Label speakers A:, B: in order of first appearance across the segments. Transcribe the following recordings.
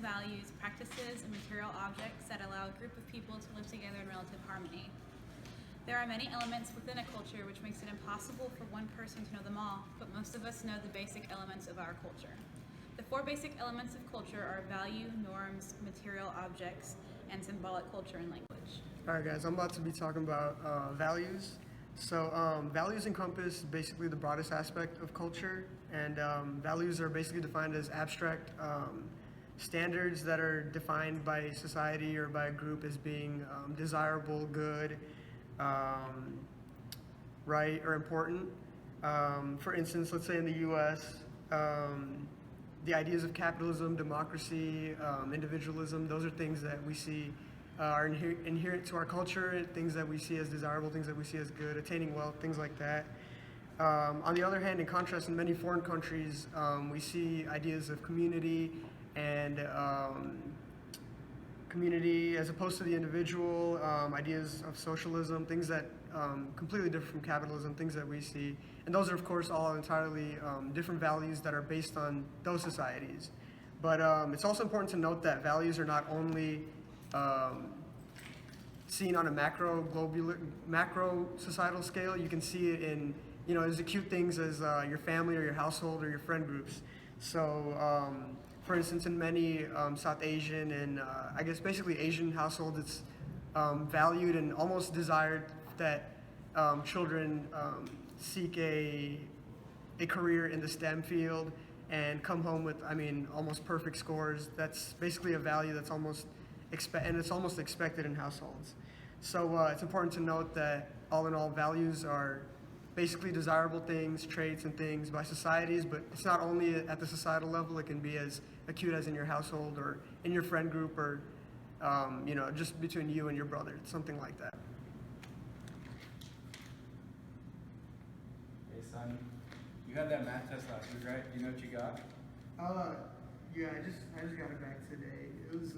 A: values, practices, and material objects that allow a group of people to live together in relative harmony. There are many elements within a culture which makes it impossible for one person to know them all, but most of us know the basic elements of our culture. The four basic elements of culture are value, norms, material objects, and symbolic culture and language.
B: Alright guys, I'm about to be talking about values. So values encompass basically the broadest aspect of culture, and values are basically defined as abstract standards that are defined by society or by a group as being desirable, good, right, or important. For instance, let's say in the U.S., the ideas of capitalism, democracy, individualism, those are things that we see are inherent to our culture, things that we see as desirable, things that we see as good, attaining wealth, things like that. On the other hand, in contrast, in many foreign countries, we see ideas of community and community as opposed to the individual, ideas of socialism, things that completely different from capitalism, things that we see. And those are, of course, all entirely different values that are based on those societies. But it's also important to note that values are not only seen on a macro societal scale. You can see it in, as acute things as your family or your household or your friend groups. So, for instance, in many South Asian and I guess basically Asian households, it's valued and almost desired that children seek a career in the STEM field and come home with, almost perfect scores. That's basically a value that's almost expected in households. So it's important to note that all in all, values are basically desirable things, traits and things by societies, but it's not only at the societal level. It can be as acute as in your household or in your friend group or just between you and your brother, something like that.
C: Hey son, you had that math test last week, right? Do you know what you got?
B: Yeah, I just got it back today. It was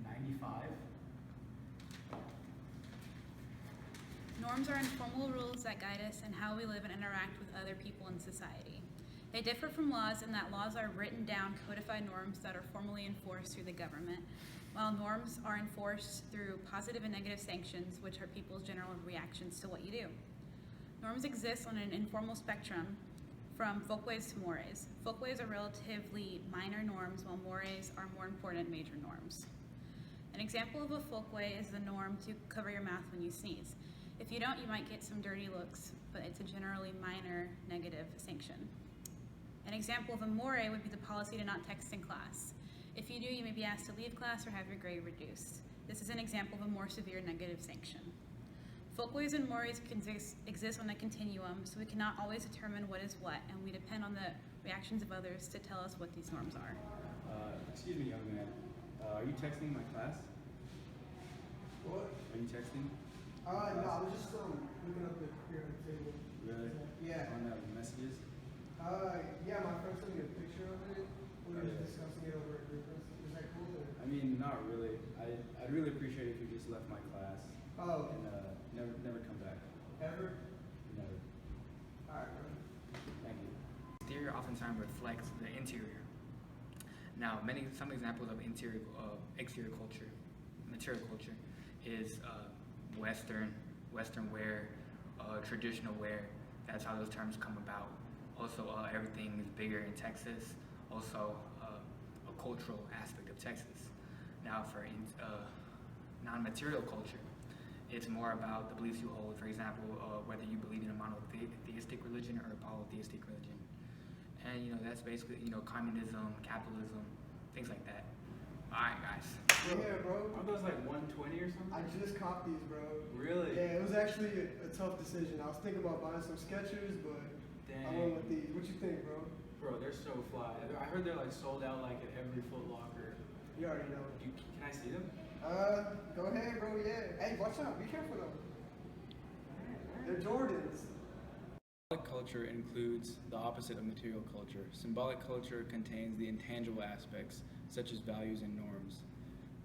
C: 95?
A: Norms are informal rules that guide us in how we live and interact with other people in society. They differ from laws in that laws are written down, codified norms that are formally enforced through the government, while norms are enforced through positive and negative sanctions, which are people's general reactions to what you do. Norms exist on an informal spectrum from folkways to mores. Folkways are relatively minor norms, while mores are more important major norms. An example of a folkway is the norm to cover your mouth when you sneeze. If you don't, you might get some dirty looks, but it's a generally minor negative sanction. An example of a more would be the policy to not text in class. If you do, you may be asked to leave class or have your grade reduced. This is an example of a more severe negative sanction. Folkways and mores can exist on a continuum, so we cannot always determine what is what, and we depend on the reactions of others to tell us what these norms are.
C: Excuse me, young man. Are you texting my class?
B: What?
C: Are you texting?
B: No, I was just looking up here on the table.
C: Really?
B: Yeah.
C: On messages?
B: Yeah, my friend sent me a picture of it. We were
C: Okay.
B: just discussing it over at group. Is that cool? Or?
C: Not really. I'd really appreciate it if you just left my class.
B: Oh.
C: And never come back.
B: Ever?
C: Never.
B: Alright, bro.
C: Thank you.
D: Exterior oftentimes reflects the interior. Now, some examples of exterior culture, material culture, is Western wear, traditional wear. That's how those terms come about. Also, everything is bigger in Texas. Also, a cultural aspect of Texas. Now, for non-material culture, it's more about the beliefs you hold. For example, whether you believe in a monotheistic religion or a polytheistic religion. And that's basically communism, capitalism, things like that. All right, guys.
B: Yeah, bro.
C: Aren't those like 120 or something?
B: I just copped these, bro.
C: Really?
B: Yeah, it was actually a tough decision. I was thinking about buying some Skechers, but
C: Dang.
B: I went with these. What you think, bro?
C: Bro, they're so fly. I heard they're like sold out like at every Foot Locker.
B: You already know.
C: Can I see them?
B: Go ahead, bro. Yeah. Hey, watch out. Be careful though. They're Jordans.
E: Symbolic culture includes the opposite of material culture. Symbolic culture contains the intangible aspects, such as values and norms.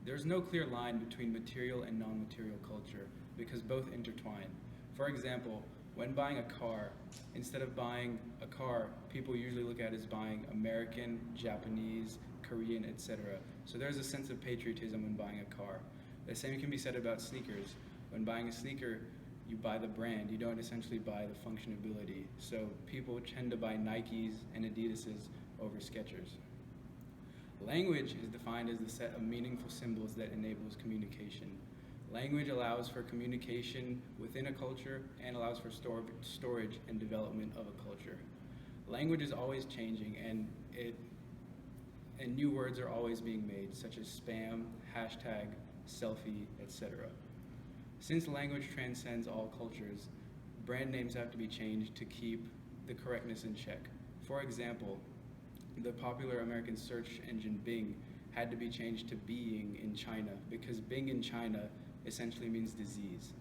E: There's no clear line between material and non-material culture because both intertwine. For example, When buying a car, instead of buying a car, people usually look at it as buying American, Japanese, Korean, etc. So there's a sense of patriotism when buying a car. The same can be said about sneakers. When buying a sneaker, you buy the brand, you don't essentially buy the functionality. So people tend to buy Nikes and Adidases over Skechers. Language is defined as the set of meaningful symbols that enables communication. Language allows for communication within a culture and allows for storage and development of a culture. Language is always changing, and new words are always being made, such as spam, hashtag, selfie, etc. Since language transcends all cultures, brand names have to be changed to keep the correctness in check. For example, the popular American search engine Bing had to be changed to Being in China because Bing in China essentially means disease.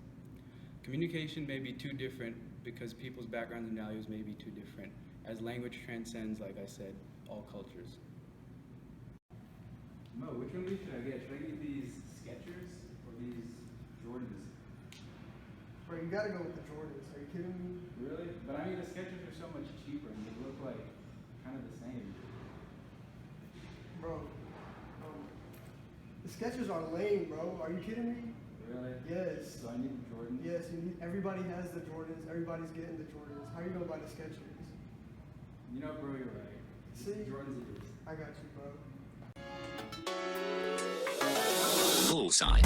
E: Communication may be too different because people's backgrounds and values may be too different, as language transcends, like I said, all cultures.
C: Mo, which one should I get? Should I get these Skechers or these Jordans?
B: Bro, you gotta go with the Jordans. Are you kidding me?
C: Really? But I mean, the Skechers are so much cheaper and they look like kind of the same.
B: Bro, the Skechers are lame, bro. Are you kidding me?
C: Really?
B: Yes.
C: So I need the Jordans?
B: Yes, you need. Everybody has the Jordans. Everybody's getting the Jordans. How you gonna buy the Skechers?
C: You know, bro, you're right.
B: See?
C: Jordans it is.
B: I got you, bro.
F: Bullseye.